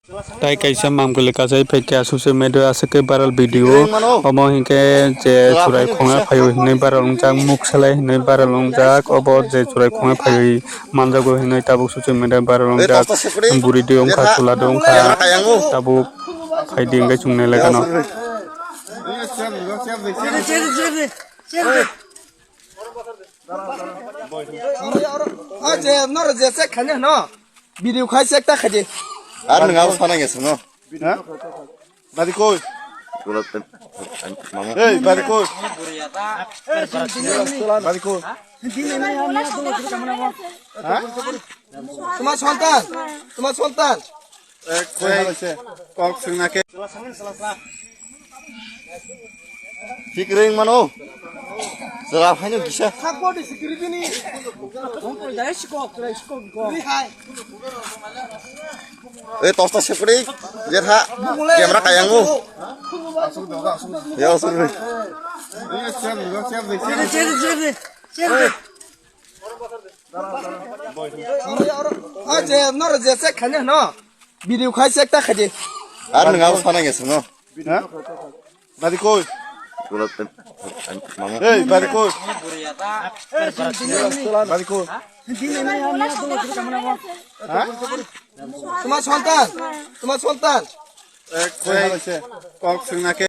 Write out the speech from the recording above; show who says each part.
Speaker 1: Tai kaisa mamgule kasai pekya social media asake viral video omo hinke je churai khonga phayo hinai viral ungjak muk salai hinai viral ungjak obo je churai khonga phayo manjago hinai tabuk social media viral ungjak buri de ongkha chula de ongkha tabuk phaidi engkai chungnai lekano
Speaker 2: aje nor je se khane no video khai se ekta khaje
Speaker 3: আর নঙা সানা গেছে ন হ্যাঁ বাদি কই এই বাদি কই বাদি কই হ্যাঁ
Speaker 2: তোমার সন্তান
Speaker 3: কই আছে কক সিংনাকে ঠিক রিং মানো জরা ফাইনো কিসা
Speaker 2: সাপোর্ট সিকিউরিটি নি
Speaker 3: এই তস্তা সেপড়ি যেথা ক্যামেরা কায়াঙ্গো ইয়া সর
Speaker 2: aje nor je se khane no video khai se ekta khaje
Speaker 3: আর নঙা সানা গেছে ন হ্যাঁ বাদি কই এই বাদি কই বাদি কই হ্যাঁ
Speaker 2: তোমার সন্তান
Speaker 3: কই আছে কক সিংনাকে